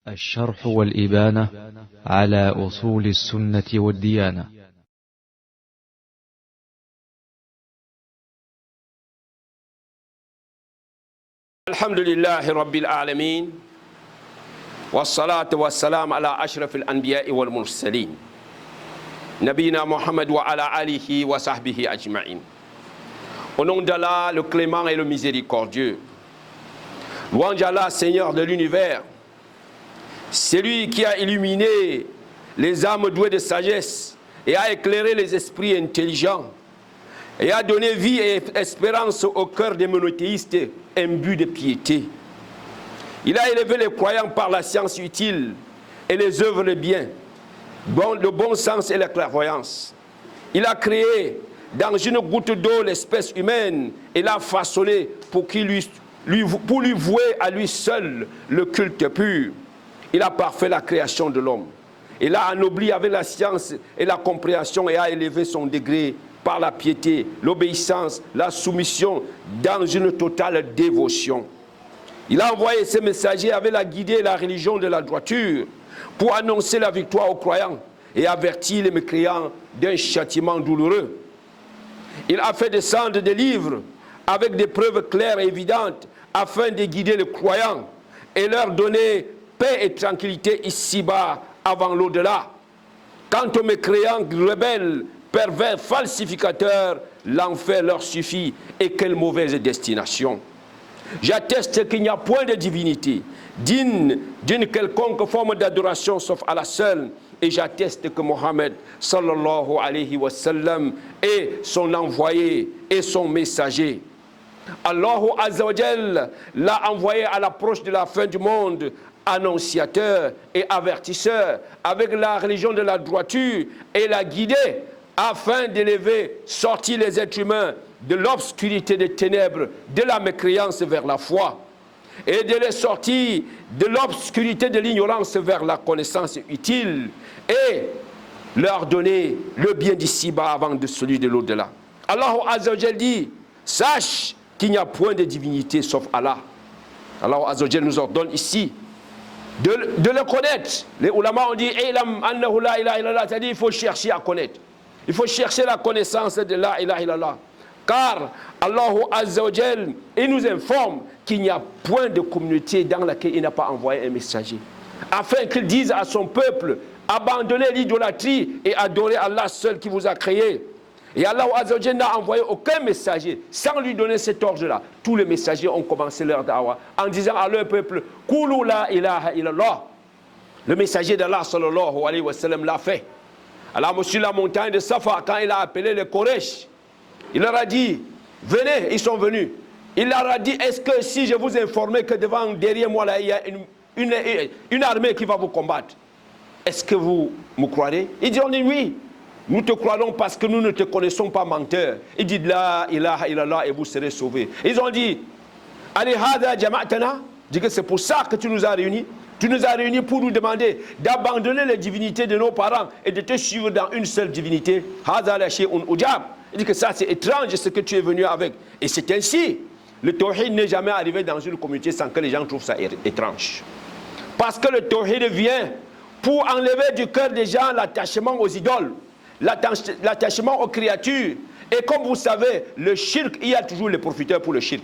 الشرح والإبانة على أصول السنة والديانة. الحمد لله رب العالمين والصلاة والسلام على أشرف الأنبياء والمرسلين نبينا Mohammed wa ala alihi wa sahbihi ajma'in. Au nom d'Allah, le clément et le miséricordieux. Louange à Allah, Seigneur de l'univers. C'est lui qui a illuminé les âmes douées de sagesse et a éclairé les esprits intelligents et a donné vie et espérance au cœur des monothéistes imbus de piété. Il a élevé les croyants par la science utile et les œuvres de bien, le bon sens et la clairvoyance. Il a créé dans une goutte d'eau l'espèce humaine et l'a façonné pour lui vouer à lui seul le culte pur. Il a parfait la création de l'homme. Il a anobli avec la science et la compréhension et a élevé son degré par la piété, l'obéissance, la soumission dans une totale dévotion. Il a envoyé ses messagers avec la guidée et la religion de la droiture pour annoncer la victoire aux croyants et avertir les mécréants d'un châtiment douloureux. Il a fait descendre des livres avec des preuves claires et évidentes afin de guider les croyants et leur donner paix et tranquillité ici-bas avant l'au-delà. Quant aux mécréants, rebelles, pervers, falsificateurs, l'enfer leur suffit et quelle mauvaise destination. J'atteste qu'il n'y a point de divinité digne d'une quelconque forme d'adoration sauf à la seule. Et j'atteste que Mohammed sallallahu alayhi wa sallam est son envoyé et son messager. Allahu Azza wa Jal l'a envoyé à l'approche de la fin du monde, annonciateur et avertisseur, avec la religion de la droiture et la guider afin d'élever, sortir les êtres humains de l'obscurité des ténèbres, de la mécréance vers la foi, et de les sortir de l'obscurité de l'ignorance vers la connaissance utile, et leur donner le bien d'ici-bas avant de celui de l'au-delà. Allah Azza wa Jal dit, sache qu'il n'y a point de divinité sauf Allah. Allah Azza wa Jal nous ordonne ici de le connaître. Les ulama ont dit, Ilam annahu la ilaha illallah, c'est-à-dire il faut chercher à connaître. Il faut chercher la connaissance de la ilaha illallah. Car Allah Azza wa Jal, il nous informe qu'il n'y a point de communauté dans laquelle il n'a pas envoyé un messager. Afin qu'il dise à son peuple, abandonnez l'idolâtrie et adorez Allah seul qui vous a créé. Et Allah Azza wa Jal n'a envoyé aucun messager sans lui donner cet ordre-là. Tous les messagers ont commencé leur da'wah en disant à leur peuple, Koulou la ilaha illallah. Le messager d'Allah sallallahu alayhi wa sallam l'a fait. Alors, sur la montagne de Safa, quand il a appelé les Quraysh, il leur a dit, venez, ils sont venus. Il leur a dit, est-ce que si je vous informais que derrière moi, là, il y a une armée qui va vous combattre, est-ce que vous me croirez? Ils disent, oui, nous te croirons parce que nous ne te connaissons pas menteur. Ils disent, la ilaha illallah, et vous serez sauvés. Ils ont dit, allez, hada jama'tana, dit que c'est pour ça que tu nous as réunis. Tu nous as réunis pour nous demander d'abandonner les divinités de nos parents et de te suivre dans une seule divinité. Il dit que ça c'est étrange ce que tu es venu avec. Et c'est ainsi. Le tawhid n'est jamais arrivé dans une communauté sans que les gens trouvent ça étrange. Parce que le tawhid vient pour enlever du cœur des gens l'attachement aux idoles, l'attachement aux créatures. Et comme vous savez, le shirk, il y a toujours les profiteurs pour le shirk.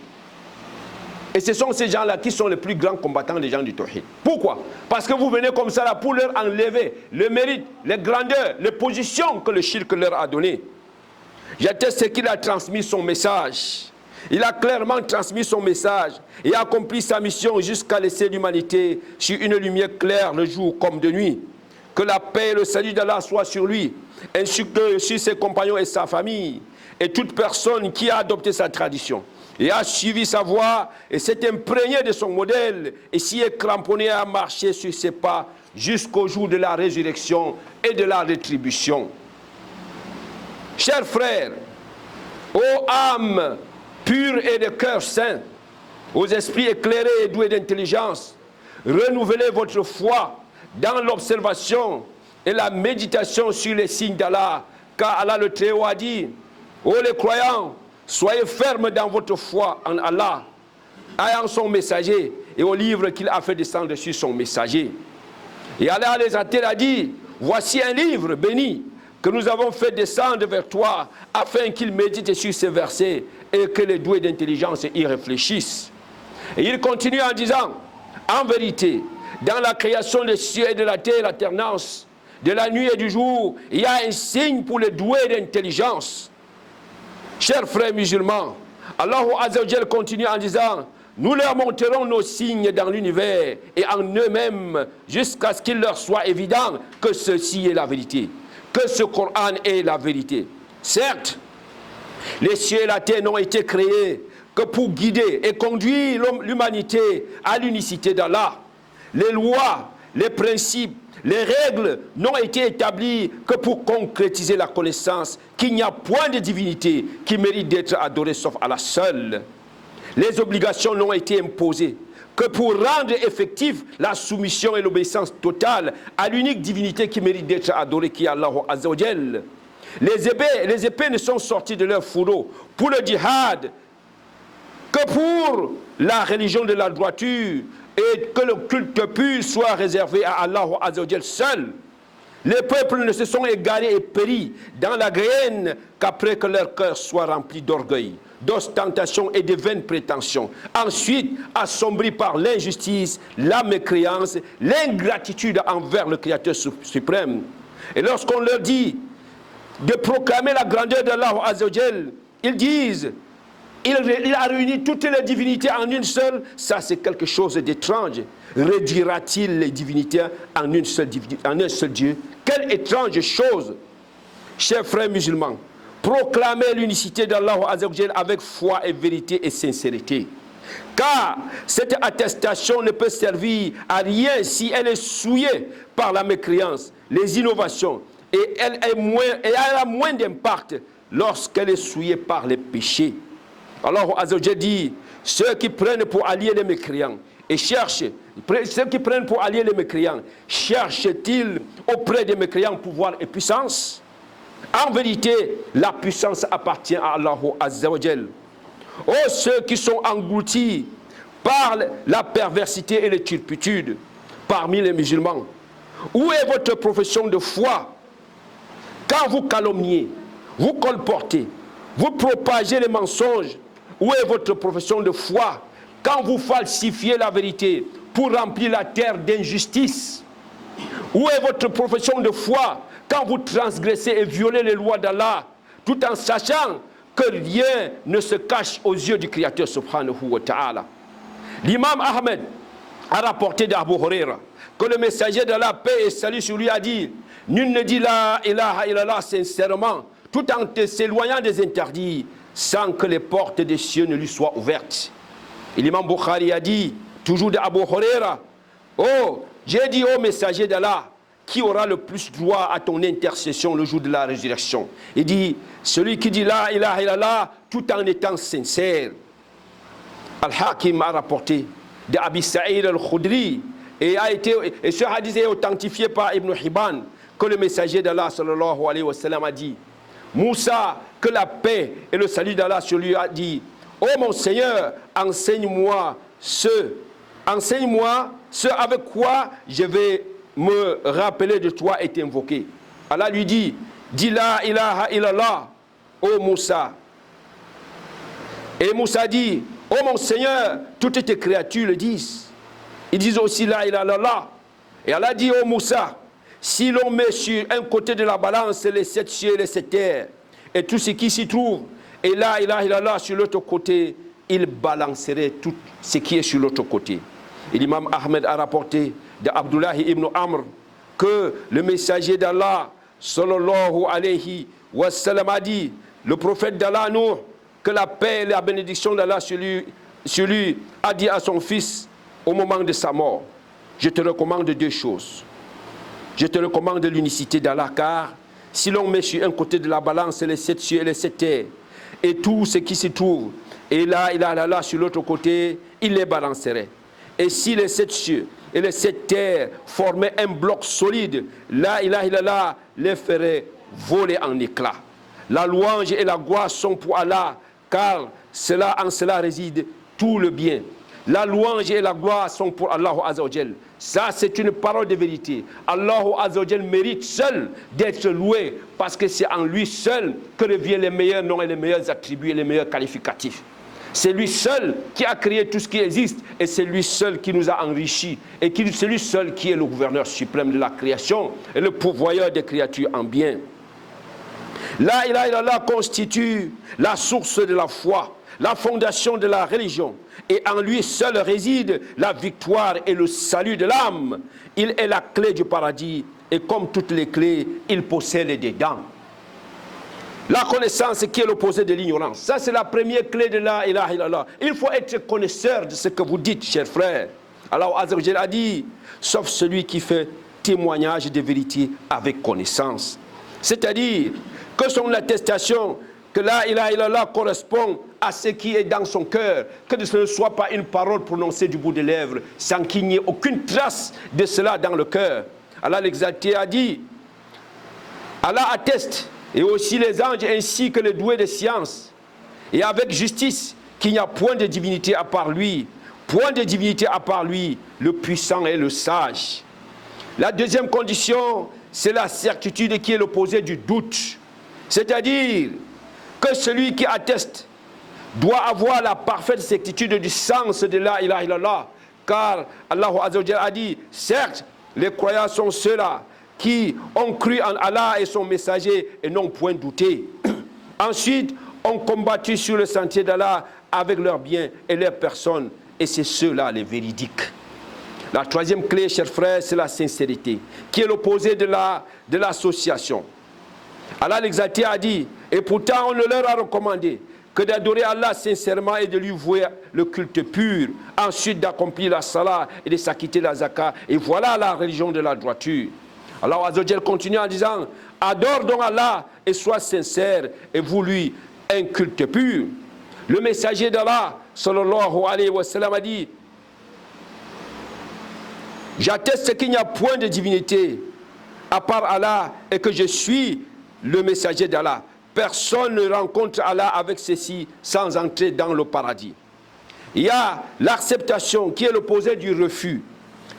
Et ce sont ces gens-là qui sont les plus grands combattants des gens du tawhid. Pourquoi? Parce que vous venez comme ça là pour leur enlever le mérite, les grandeurs, les positions que le shirk leur a données. J'atteste qu'il a transmis son message. Il a clairement transmis son message et a accompli sa mission jusqu'à laisser l'humanité sur une lumière claire le jour comme de nuit. Que la paix et le salut d'Allah soient sur lui, ainsi que sur ses compagnons et sa famille, et toute personne qui a adopté sa tradition et a suivi sa voie et s'est imprégné de son modèle et s'y est cramponné à marcher sur ses pas jusqu'au jour de la résurrection et de la rétribution. Chers frères, ô âmes pures et de cœur saint, aux esprits éclairés et doués d'intelligence, renouvelez votre foi dans l'observation et la méditation sur les signes d'Allah, car Allah le Très-Haut a dit, ô les croyants, soyez fermes dans votre foi en Allah, ayant son messager et au livre qu'il a fait descendre sur son messager. Et Allah a dit, voici un livre béni que nous avons fait descendre vers toi afin qu'il médite sur ces versets et que les doués d'intelligence y réfléchissent. Et il continue en disant, en vérité, dans la création des cieux et de la terre, l'alternance de la nuit et du jour, il y a un signe pour les doués d'intelligence. Chers frères musulmans, Allah Azza wa Jal continue en disant, nous leur montrerons nos signes dans l'univers et en eux-mêmes jusqu'à ce qu'il leur soit évident que ceci est la vérité, que ce Coran est la vérité. Certes, les cieux et la terre n'ont été créés que pour guider et conduire l'humanité à l'unicité d'Allah. Les lois, les principes, les règles n'ont été établies que pour concrétiser la connaissance qu'il n'y a point de divinité qui mérite d'être adorée sauf Allah seul. Les obligations n'ont été imposées que pour rendre effectif la soumission et l'obéissance totale à l'unique divinité qui mérite d'être adorée, qui est Allah Azza wa Jal. Les épées ne sont sorties de leur fourreau pour le djihad que pour la religion de la droiture et que le culte pur soit réservé à Allah Azza wa Jal seul. Les peuples ne se sont égarés et péris dans la graine qu'après que leur cœur soit rempli d'orgueil, d'ostentation et de vaines prétentions. Ensuite, assombris par l'injustice, la mécréance, l'ingratitude envers le Créateur suprême. Et lorsqu'on leur dit de proclamer la grandeur d'Allah Azza wa Jal, ils disent, il a réuni toutes les divinités en une seule. Ça, c'est quelque chose d'étrange. Réduira-t-il les divinités en un seul Dieu? Quelle étrange chose! Chers frères musulmans, proclamez l'unicité d'Allah Azza wa Jal avec foi et vérité et sincérité. Car cette attestation ne peut servir à rien si elle est souillée par la mécréance, les innovations, et elle a moins d'impact lorsqu'elle est souillée par les péchés. Allah Azza wa Jal dit, ceux qui prennent pour alliés les mécréants et ceux qui prennent pour alliés les mécréants, cherchent-ils auprès des mécréants pouvoir et puissance? En vérité, la puissance appartient à Allah Azza wa Jal. Oh, ceux qui sont engloutis par la perversité et les turpitudes parmi les musulmans, où est votre profession de foi? Quand vous calomniez, vous colportez, vous propagez les mensonges, où est votre profession de foi? Quand vous falsifiez la vérité pour remplir la terre d'injustice, où est votre profession de foi? Quand vous transgressez et violez les lois d'Allah, tout en sachant que rien ne se cache aux yeux du Créateur subhanahu wa ta'ala. L'imam Ahmed a rapporté d'Abu Huraira que le messager d'Allah, paix et salut sur lui, a dit, nul ne dit la ilaha illallah sincèrement, tout en s'éloignant des interdits, sans que les portes des cieux ne lui soient ouvertes. Et l'imam Bukhari a dit, toujours d'Abu Huraira, oh, j'ai dit au messager d'Allah, qui aura le plus droit à ton intercession le jour de la résurrection? Il dit, celui qui dit la ilaha illallah tout en étant sincère. Al-Hakim a rapporté d'Abi Sa'id al-Khudri et ce hadith est authentifié par Ibn Hibban que le messager d'Allah sallallahu alayhi wa sallam a dit, Moussa, que la paix et le salut d'Allah sur lui, a dit, ô mon Seigneur, enseigne-moi ce avec quoi je vais me rappeler de toi et t'invoquer. Allah lui dit, dis la ilaha illallah, ô Moussa. Et Moussa dit, ô mon Seigneur, toutes tes créatures le disent. Ils disent aussi la ilaha illallah. Et Allah dit, ô Moussa, si l'on met sur un côté de la balance les 7 cieux et les 7 terres, et tout ce qui s'y trouve, et la ilaha illallah sur l'autre côté, il balancerait tout ce qui est sur l'autre côté. Et l'imam Ahmed a rapporté d'Abdullah ibn Amr que le messager d'Allah sallallahu alayhi wa sallam a dit, le prophète d'Allah, nous, que la paix et la bénédiction d'Allah sur lui a dit à son fils au moment de sa mort, je te recommande 2 choses. Je te recommande l'unicité d'Allah, car si l'on met sur un côté de la balance les 7 cieux et les 7 terres et tout ce qui s'y trouve, et là il a là sur l'autre côté, il les balancerait. Et si les 7 cieux et les 7 terres formaient un bloc solide, là il les ferait voler en éclats. La louange et la gloire sont pour Allah, car en cela réside tout le bien. la louange et la gloire sont pour Allah Azza wa Jal. Ça, c'est une parole de vérité. Allah Azza wa Jal mérite seul d'être loué parce que c'est en lui seul que reviennent les meilleurs noms et les meilleurs attributs et les meilleurs qualificatifs. C'est lui seul qui a créé tout ce qui existe et c'est lui seul qui nous a enrichis et c'est lui seul qui est le gouverneur suprême de la création et le pourvoyeur des créatures en bien. La ilaha illallah constitue la source de la foi, la fondation de la religion et en lui seul réside la victoire et le salut de l'âme. Il est la clé du paradis et comme toutes les clés, il possède des dents. La connaissance qui est l'opposé de l'ignorance. Ça, c'est la première clé de la ilaha illallah. Il faut être connaisseur de ce que vous dites, chers frères. Allah Azza wa Jal a dit, sauf celui qui fait témoignage de vérité avec connaissance. C'est-à-dire que son attestation, que la ilaha illallah correspond à ce qui est dans son cœur, que ce ne soit pas une parole prononcée du bout des lèvres, sans qu'il n'y ait aucune trace de cela dans le cœur. Allah l'exalté a dit, Allah atteste, et aussi les anges ainsi que les doués de science, et avec justice, qu'il n'y a point de divinité à part lui, point de divinité à part lui, le puissant et le sage. La deuxième condition, c'est la certitude qui est l'opposé du doute. C'est-à-dire que celui qui atteste doit avoir la parfaite certitude du sens de la ilaha illallah, car Allah Azza wa Jalla a dit, certes, les croyants sont ceux-là qui ont cru en Allah et son messager et n'ont point douté. Ensuite, ont combattu sur le sentier d'Allah avec leurs biens et leurs personnes, et c'est ceux-là les véridiques. La troisième clé, chers frères, c'est la sincérité, qui est l'opposé de l'association. Allah l'exalté a dit, et pourtant on ne leur a recommandé que d'adorer Allah sincèrement et de lui vouer le culte pur, ensuite d'accomplir la salat et de s'acquitter la zakat, et voilà la religion de la droiture. Allah Azza wa Jal continue en disant, adore donc Allah et sois sincère et vous lui un culte pur. Le messager d'Allah, sallallahu alayhi wa sallam, a dit, j'atteste qu'il n'y a point de divinité à part Allah et que je suis le messager d'Allah. Personne ne rencontre Allah avec ceci sans entrer dans le paradis. Il y a l'acceptation qui est l'opposé du refus.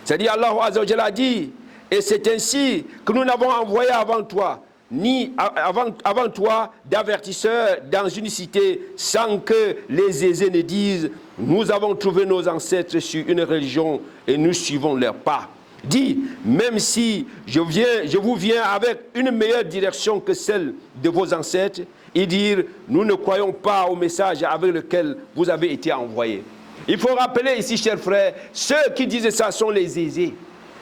C'est-à-dire Allah Azza wa Jal a dit, et c'est ainsi que nous n'avons envoyé avant toi, ni avant toi d'avertisseurs dans une cité sans que les aisés ne disent nous avons trouvé nos ancêtres sur une religion et nous suivons leurs pas. Dis, même si je vous viens avec une meilleure direction que celle de vos ancêtres, et dire nous ne croyons pas au message avec lequel vous avez été envoyés. Il faut rappeler ici, chers frères, ceux qui disent ça sont les aisés.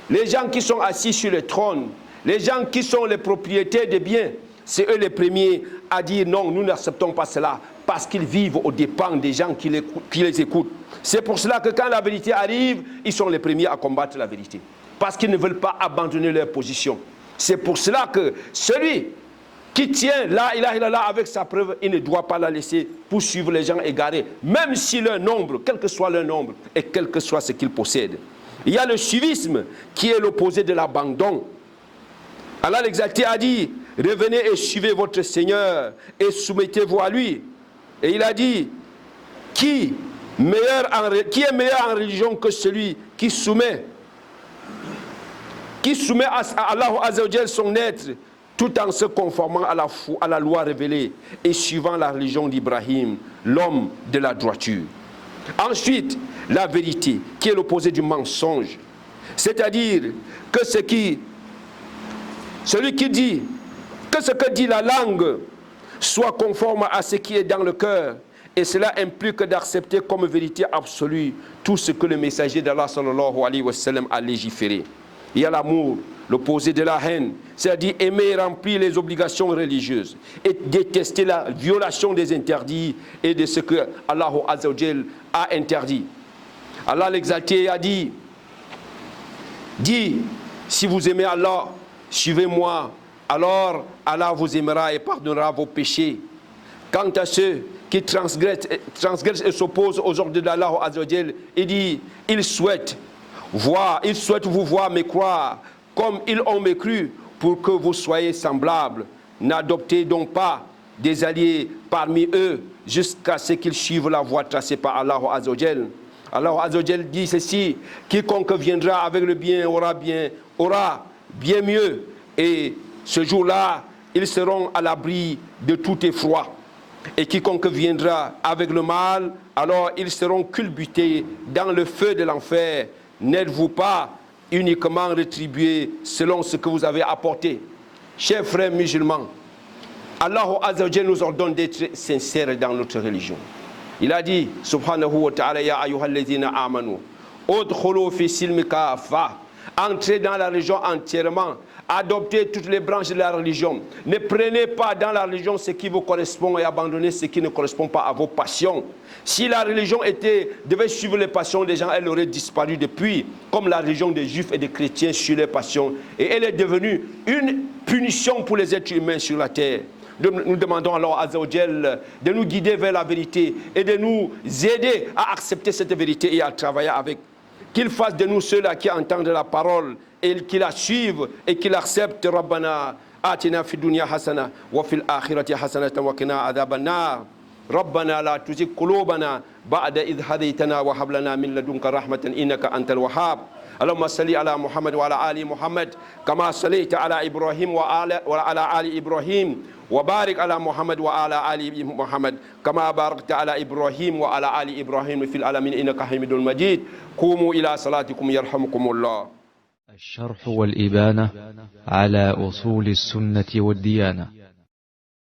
Les gens qui sont assis sur le trône, les gens qui sont les propriétaires des biens, c'est eux les premiers à dire non, nous n'acceptons pas cela, parce qu'ils vivent aux dépens des gens qui les écoutent. C'est pour cela que quand la vérité arrive, ils sont les premiers à combattre la vérité, parce qu'ils ne veulent pas abandonner leur position. C'est pour cela que celui qui tient la ilaha illallah avec sa preuve, il ne doit pas la laisser pour suivre les gens égarés, même si leur nombre, quel que soit leur nombre, et quel que soit ce qu'ils possèdent. Il y a le suivisme qui est l'opposé de l'abandon. Allah l'exalté a dit, revenez et suivez votre Seigneur et soumettez-vous à lui. Et il a dit, qui est meilleur en religion que celui qui soumet à Allah Azza wa Jal son être tout en se conformant à la loi révélée et suivant la religion d'Ibrahim, l'homme de la droiture. Ensuite, la vérité, qui est l'opposé du mensonge. C'est-à-dire que celui qui dit que ce que dit la langue soit conforme à ce qui est dans le cœur. Et cela implique d'accepter comme vérité absolue tout ce que le messager d'Allah sallallahu alayhi wa sallam a légiféré. Il y a l'amour, l'opposé de la haine, c'est-à-dire aimer et remplir les obligations religieuses et détester la violation des interdits et de ce que Allah Azza wa Jal a interdit. Allah l'exalté a dit, si vous aimez Allah, suivez-moi, alors Allah vous aimera et pardonnera vos péchés. Quant à ceux qui transgressent et s'opposent aux ordres d'Allah Azza wa Jal, il dit, ils souhaitent vous voir me croire comme ils ont mécru pour que vous soyez semblables. N'adoptez donc pas des alliés parmi eux jusqu'à ce qu'ils suivent la voie tracée par Allah Azza wa Jal. Allah Azza wa Jalla dit ceci: quiconque viendra avec le bien aura bien mieux, et ce jour-là ils seront à l'abri de tout effroi. Et quiconque viendra avec le mal, alors ils seront culbutés dans le feu de l'enfer. N'êtes-vous pas uniquement rétribués selon ce que vous avez apporté? Chers frères musulmans, Allah Azza wa Jalla nous ordonne d'être sincères dans notre religion. Il a dit, subhanahu wa ta'ala, ya ayyuhalladhina amanu, udkhulu fi silmi kafa, entrez dans la religion entièrement, adoptez toutes les branches de la religion. Ne prenez pas dans la religion ce qui vous correspond et abandonnez ce qui ne correspond pas à vos passions. Si la religion devait suivre les passions des gens, elle aurait disparu depuis, comme la religion des juifs et des chrétiens suit les passions. Et elle est devenue une punition pour les êtres humains sur la terre. Nous demandons alors à Azza wa Jalla de nous guider vers la vérité et de nous aider à accepter cette vérité et à travailler avec. Qu'il fasse de nous ceux-là qui entendent la parole et qui la suivent et qui l'acceptent. Rabbana atina fid dunya hasana wa fil akhirati hasanatan wa qina adhaban nar. ربنا لا تزغ قلوبنا بعد إذ هديتنا وهب لنا من لدنك رحمة إنك أنت الوهاب. اللهم صل على محمد وعلى آل محمد كما صليت على إبراهيم وعلى آل إبراهيم وبارك على محمد وعلى آل محمد كما باركت على إبراهيم وعلى آل إبراهيم في العالمين إنك حميد مجيد. قوموا إلى صلاتكم يرحمكم الله. الشرح والإبانة على أصول السنة والديانة.